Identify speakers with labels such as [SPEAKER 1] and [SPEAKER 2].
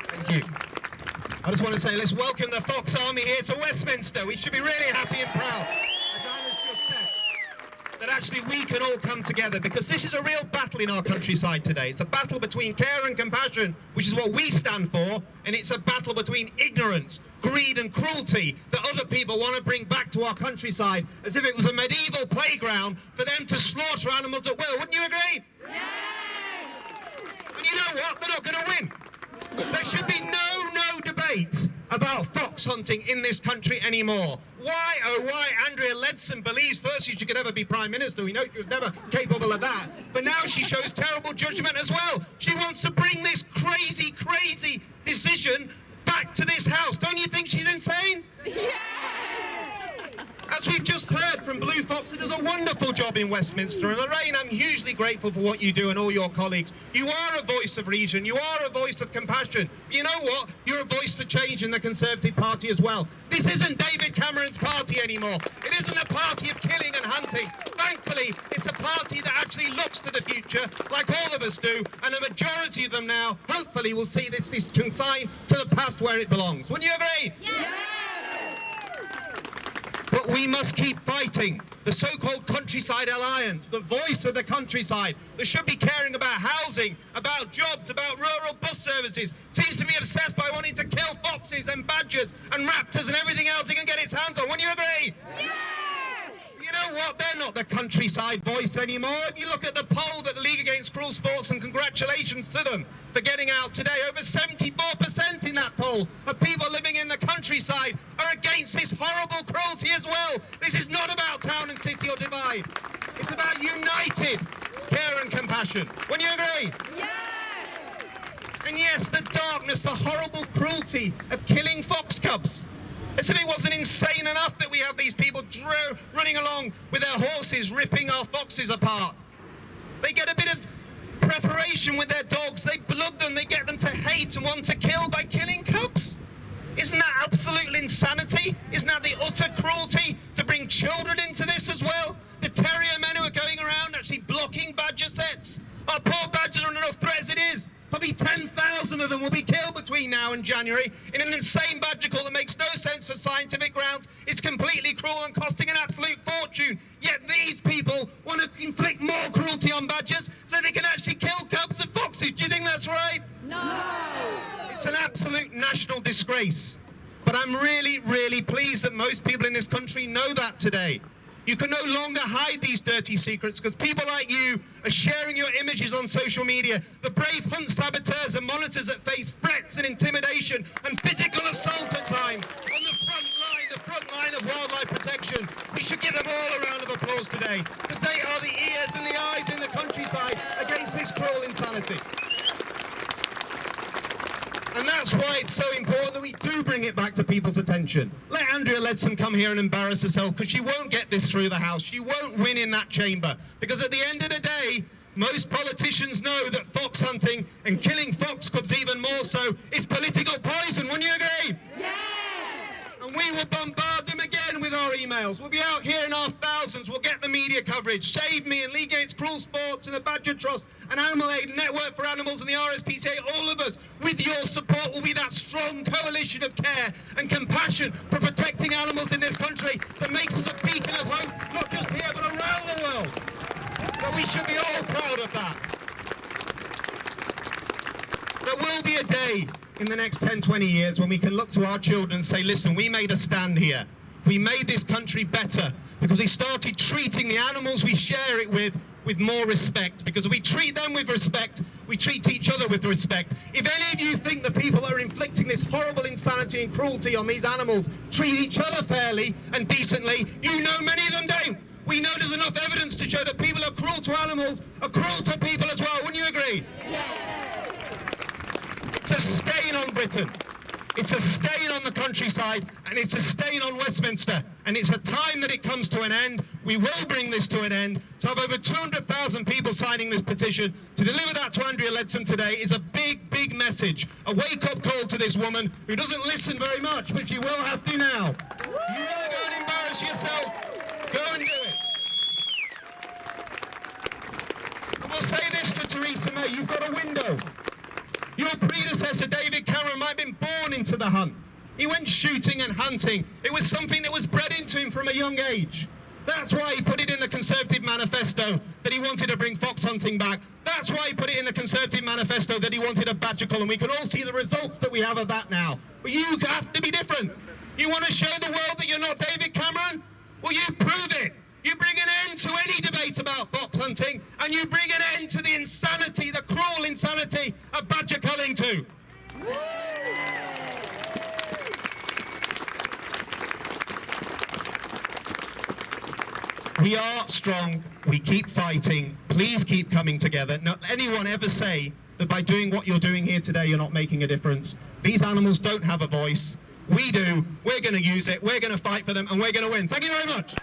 [SPEAKER 1] Thank you. I just want to say, let's welcome the Fox Army here to Westminster. We should be really happy and proud, as Anna's just said, that actually we can all come together, because this is a real battle in our countryside today. It's a battle between care and compassion, which is what we stand for, and it's a battle between ignorance, greed and cruelty that other people want to bring back to our countryside, as if it was a medieval playground for them to slaughter animals at will. Wouldn't you agree?
[SPEAKER 2] Yes!
[SPEAKER 1] And you know what? They're not going to win. There should be no debate about fox hunting in this country anymore. Why, oh why, Andrea Leadsom believes firstly she could ever be Prime Minister. We know she was never capable of that. But now she shows terrible judgment as well. She wants to bring this crazy decision back to this House. Don't you think she's insane?
[SPEAKER 2] Yes!
[SPEAKER 1] As we've just heard from Blue Fox, it does a wonderful job in Westminster. And Lorraine, I'm hugely grateful for what you do and all your colleagues. You are a voice of reason. You are a voice of compassion. You know what? You're a voice for change in the Conservative Party as well. This isn't David Cameron's party anymore. It isn't a party of killing and hunting. Thankfully, it's a party that actually looks to the future, like all of us do, and a majority of them now, hopefully, will see this consigned to the past where it belongs. Wouldn't you agree?
[SPEAKER 2] Yes!
[SPEAKER 1] But we must keep fighting. The so-called Countryside Alliance, the voice of the countryside, that should be caring about housing, about jobs, about rural bus services, seems to be obsessed by wanting to kill foxes and badgers and raptors and everything else it can get its hands on. Wouldn't you agree?
[SPEAKER 2] Yes!
[SPEAKER 1] You know what? They're not the countryside voice anymore. If you look at the poll that the League Against Cruel Sports, and congratulations to them for getting out today, over 74% in that poll of people living in the countryside are against this horrible cruelty as well. This is not about town and city or divide. It's about united care and compassion. Wouldn't you agree?
[SPEAKER 2] Yes!
[SPEAKER 1] And yes, the darkness, the horrible cruelty of killing fox cubs. As if it wasn't insane enough that we have these people running along with their horses, ripping our foxes apart. They get a bit of preparation with their dogs. They blood them. They get them to hate and want to kill by killing cubs. Isn't that absolute insanity? Isn't that the utter cruelty to bring children into this as well? The terrier men who are going around actually blocking badger sets. Our poor badgers are under enough threat as it is. Probably 10,000 of them will be killed between now and January in an insane badger call that makes no sense for scientific grounds. It's completely cruel and costing an absolute fortune. Yet these people want to inflict more cruelty on badgers so they can actually kill cubs and foxes. Do you think that's right?
[SPEAKER 2] No!
[SPEAKER 1] It's an absolute national disgrace. But I'm really pleased that most people in this country know that today. You can no longer hide these dirty secrets because people like you are sharing your images on social media. The brave hunt saboteurs and monitors that face threats and intimidation and physical assault at times on the front line of wildlife protection. We should give them all a round of applause today because they are the ears and the eyes in the countryside against this cruel insanity. And that's why it's so important that we do bring it back to people's attention. Let Andrea Leadsom come here and embarrass herself, because she won't get this through the House. She won't win in that chamber. Because at the end of the day, most politicians know that fox hunting and killing fox cubs even more so is political poison. Wouldn't you agree?
[SPEAKER 2] Yes!
[SPEAKER 1] And we will bombard them again with our emails. We'll be out here in our thousands. We'll get the media coverage. Save Me and League Against Cruel Sports and the Badgered Trust and Animal Aid, Network for Animals and the RSPCA, all of us, with your support, will be that strong coalition of care and compassion for protecting animals in this country that makes us a beacon of hope, not just here, but around the world. But we should be all proud of that. There will be a day in the next 10, 20 years when we can look to our children and say, listen, we made a stand here. We made this country better because we started treating the animals we share it with more respect. Because if we treat them with respect, we treat each other with respect. If any of you think the people that are inflicting this horrible insanity and cruelty on these animals treat each other fairly and decently, you know many of them don't. We know there's enough evidence to show that people who are cruel to animals are cruel to people as well. Wouldn't you agree?
[SPEAKER 2] Yes!
[SPEAKER 1] It's a stain on Britain. It's a stain on the countryside, and it's a stain on Westminster. And it's a time that it comes to an end. We will bring this to an end. To have over 200,000 people signing this petition, to deliver that to Andrea Leadsom today is a big message. A wake-up call to this woman who doesn't listen very much, but she will have to now. You want to go and embarrass yourself? Go and do it. And we'll say this to Theresa May. You've got a window. Your predecessor, David Cameron, into the hunt. He went shooting and hunting. It was something that was bred into him from a young age. That's why he put it in the Conservative manifesto that he wanted to bring fox hunting back. That's why he put it in the Conservative manifesto that he wanted a badger collar. And we can all see the results that we have of that now. But you have to be different. You want to show the world that you're not David Cameron? Well, you prove it. You bring an end to any debate about fox hunting, and you bring an end to the insanity, the cruel insanity of badger culling too. We are strong, we keep fighting, please keep coming together. Not anyone ever say that by doing what you're doing here today you're not making a difference. These animals don't have a voice. We do. We're going to use it, we're going to fight for them, and we're going to win. Thank you very much.